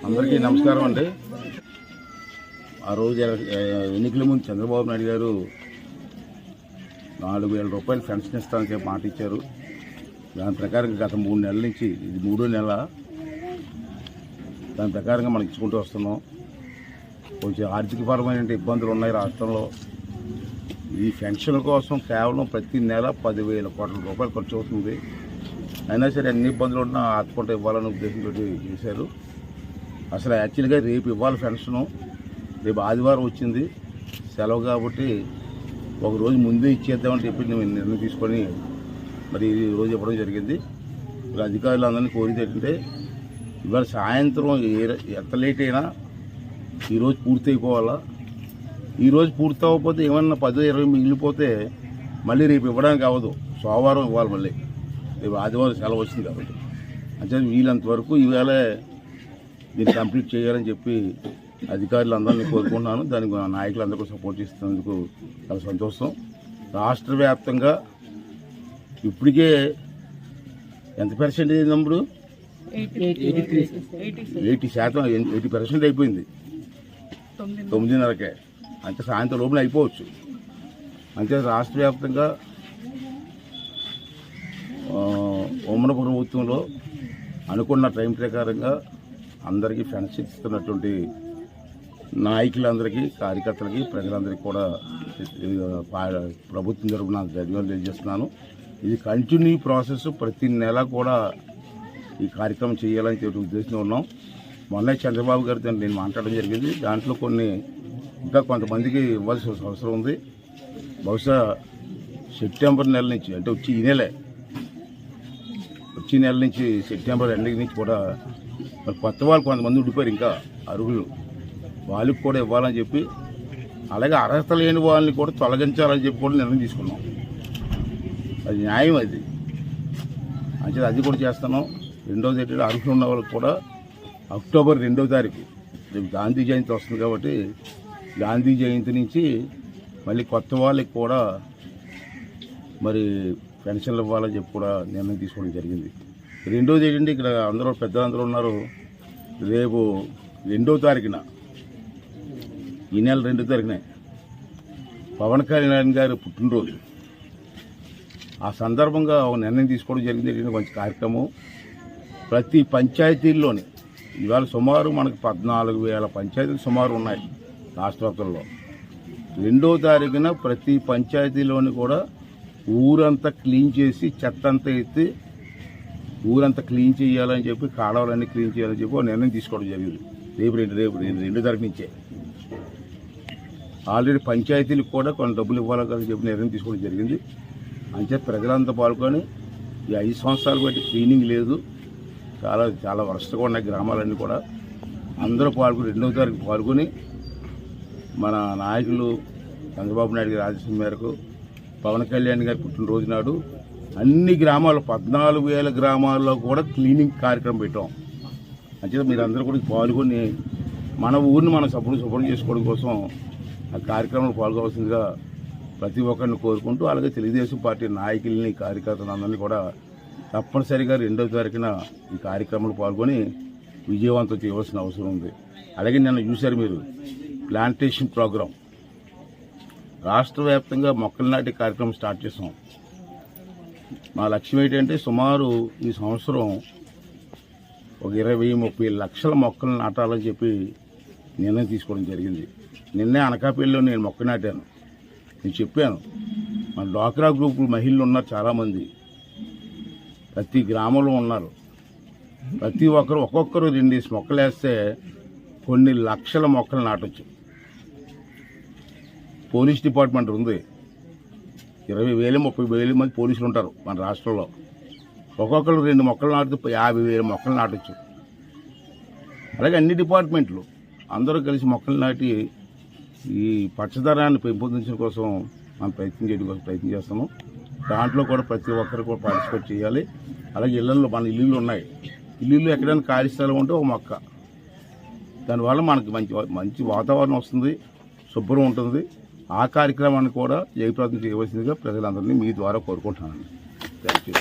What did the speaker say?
అందరికీ నమస్కారం అండి. ఆ రోజు ఎన్నికల ముందు చంద్రబాబు నాయుడు గారు 4,000 రూపాయలు పెన్షన్ ఇస్తానని చెప్పి మాట ఇచ్చారు. దాని ప్రకారం గత 3 నెలల నుంచి ఇది 3వ నెల. దాని ప్రకారంగా మనం ఇచ్చుకుంటూ వస్తున్నాం. కొంచెం ఆర్థికపరమైన ఇబ్బందులు ఉన్నాయి రాష్ట్రంలో. ఈ పెన్షన్ కోసం కేవలం ప్రతి నెల 10,000 కోట్ల రూపాయలు ఖర్చు అవుతుంది. అయినా సరే అన్ని ఇబ్బందులు ఉన్నా ఆదుకుంటూ ఇవ్వాలనే ఉద్దేశంతో చేశారు. అసలు యాక్చువల్గా రేపు ఇవ్వాలి పెన్షను. రేపు ఆదివారం వచ్చింది సెలవు కాబట్టి ఒకరోజు ముందే ఇచ్చేద్దామని చెప్పి నేను నిర్ణయం తీసుకొని మరి ఈరోజు ఇవ్వడం జరిగింది. మరి అధికారులందరినీ కోరితే ఏంటంటే ఇవాళ సాయంత్రం ఎంత లేట్ అయినా ఈరోజు పూర్తి అయిపోవాలా. ఈరోజు పూర్తి అవ్వకపోతే ఏమన్నా 10-20 మిగిలిపోతే మళ్ళీ రేపు ఇవ్వడానికి అవ్వదు. సోమవారం ఇవ్వాలి. మళ్ళీ రేపు ఆదివారం సెలవు వచ్చింది కాబట్టి అంటే వీళ్ళంత వరకు ఈవేళ దీన్ని కంప్లీట్ చేయాలని చెప్పి అధికారులందరినీ కోరుకుంటున్నాను. దానికి నాయకులందరూ సపోర్ట్ ఇస్తున్నందుకు చాలా సంతోషం. రాష్ట్ర వ్యాప్తంగా ఇప్పటికే ఎంత పర్సెంటేజ్ అయినప్పుడు 80% అయిపోయింది. 9:30కే అంటే సాయంత్రం లోపల అయిపోవచ్చు. అంటే రాష్ట్ర వ్యాప్తంగా ఉమ్మడి ప్రభుత్వంలో అనుకున్న టైం ప్రకారంగా అందరికీ పెన్షన్ ఇస్తున్నటువంటి నాయకులందరికీ, కార్యకర్తలకి, ప్రజలందరికీ కూడా ప్రభుత్వం తరపున ధన్యవాదాలు తెలియజేస్తున్నాను. ఇది కంటిన్యూ ప్రాసెస్. ప్రతి నెల కూడా ఈ కార్యక్రమం చేయాలని చెప్పి ఉద్దేశంలో ఉన్నాం. మొన్న చంద్రబాబు గారితో నేను మాట్లాడడం జరిగింది. దాంట్లో కొన్ని ఇంకా కొంతమందికి ఇవ్వాల్సిన అవసరం ఉంది. బహుశా సెప్టెంబర్ నెల నుంచి అంటే వచ్చే నెల నుంచి సెప్టెంబర్ ఎండింగ్ నుంచి కూడా మరి కొత్త వాళ్ళు కొంతమంది ఉండిపోయారు ఇంకా అర్హులు, వాళ్ళకి కూడా ఇవ్వాలని చెప్పి, అలాగే అర్హత లేని వాళ్ళని కూడా తొలగించాలని చెప్పి కూడా నిర్ణయం తీసుకున్నాం. అది న్యాయం. అది అంటే అది కూడా చేస్తున్నాం. రెండోది ఏంటంటే అర్హులు ఉన్న వాళ్ళకి కూడా అక్టోబర్ 2వ తారీఖు రేపు గాంధీ జయంతి వస్తుంది కాబట్టి గాంధీ జయంతి నుంచి మళ్ళీ కొత్త వాళ్ళకి కూడా మరి పెన్షన్లు ఇవ్వాలని చెప్పి కూడా నిర్ణయం తీసుకోవడం జరిగింది. రెండోది ఏంటంటే ఇక్కడ అందరూ పెద్దలందరూ ఉన్నారు. రేపు 2వ తారీఖున ఈ నెల 2వ తారీఖునే పవన్ కళ్యాణ్ గారి పుట్టినరోజు. ఆ సందర్భంగా ఒక నిర్ణయం తీసుకోవడం జరిగింది. మంచి కార్యక్రమం. ప్రతి పంచాయతీల్లోని ఇవాళ సుమారు మనకు 14,000 పంచాయతీలు సుమారు ఉన్నాయి రాష్ట్ర వ్యాప్తంలో. 2వ తారీఖున ప్రతి పంచాయతీలోని కూడా ఊరంతా క్లీన్ చేసి చెత్త అంతా ఎత్తి ఊరంతా క్లీన్ చేయాలని చెప్పి, కాలువలన్నీ క్లీన్ చేయాలని చెప్పి నిర్ణయం తీసుకోవడం జరిగింది. రేపు 2వ తారీఖు నుంచే ఆల్రెడీ పంచాయతీలకు కూడా కొన్ని డబ్బులు ఇవ్వాలని చెప్పి నిర్ణయం తీసుకోవడం జరిగింది. అంటే ప్రజలంతా పాల్గొని ఈ 5 సంవత్సరాలు బట్టి క్లీనింగ్ లేదు, చాలా వరస్ట్గా ఉన్నాయి గ్రామాలన్నీ కూడా. అందరూ పాల్గొని 2వ తారీఖు పాల్గొని మన నాయకులు చంద్రబాబు నాయుడు గారి ఆదేశం మేరకు పవన్ కళ్యాణ్ గారి పుట్టినరోజు నాడు అన్ని గ్రామాలు 14,000 గ్రామాల్లో కూడా క్లీనింగ్ కార్యక్రమం పెట్టాం. అంటే మీరందరూ కూడా పాల్గొని మన ఊరిని మనం శుభ్రం చేసుకోవడం కోసం ఆ కార్యక్రమంలో పాల్గొవలసిందిగా ప్రతి ఒక్కరిని కోరుకుంటూ, అలాగే తెలుగుదేశం పార్టీ నాయకుల్ని, కార్యకర్తలందరినీ కూడా తప్పనిసరిగా 2వ తారీఖున ఈ కార్యక్రమంలో పాల్గొని విజయవంతం చేయవలసిన అవసరం ఉంది. అలాగే నిన్న చూశారు మీరు ప్లాంటేషన్ ప్రోగ్రాం. రాష్ట్ర వ్యాప్తంగా మొక్కలు నాటే కార్యక్రమం స్టార్ట్ చేసాం. మా లక్ష్యం ఏంటంటే సుమారు ఈ సంవత్సరం ఒక 20-30 లక్షల మొక్కలు నాటాలని చెప్పి నిర్ణయం తీసుకోవడం జరిగింది. నిన్నే అనకాపల్లిలో నేను మొక్క నాటాను. నేను చెప్పాను, మన డ్వాక్రా గ్రూప్ మహిళలు ఉన్నారు చాలామంది, ప్రతి గ్రామంలో ఉన్నారు. ప్రతి ఒక్కరు ఒక్కొక్కరు 2 మొక్కలు వేస్తే కొన్ని లక్షల మొక్కలు నాటొచ్చు. పోలీస్ డిపార్ట్మెంట్ ఉంది. 20,000-30,000 మంది పోలీసులు ఉంటారు మన రాష్ట్రంలో. ఒక్కొక్కరు 2 మొక్కలు నాటితే 50,000 మొక్కలు నాటొచ్చు. అలాగే అన్ని డిపార్ట్మెంట్లు అందరూ కలిసి మొక్కలు నాటి ఈ పచ్చదనాన్ని పెంపొందించడం కోసం మనం ప్రయత్నం చేస్తాము. దాంట్లో కూడా ప్రతి ఒక్కరు కూడా పార్టిసిపేట్ చేయాలి. అలాగే ఇళ్లలో మన ఇల్లులు ఉన్నాయి. ఇల్లు ఎక్కడైనా ఖాళీ స్థలం ఉంటే ఒక మొక్క, దానివల్ల మనకి మంచి వాతావరణం వస్తుంది, శుభ్రం ఉంటుంది. ఆ కార్యక్రమాన్ని కూడా జయప్రదం చేయవలసిందిగా ప్రజలందరినీ మీ ద్వారా కోరుకుంటున్నాను. Thank you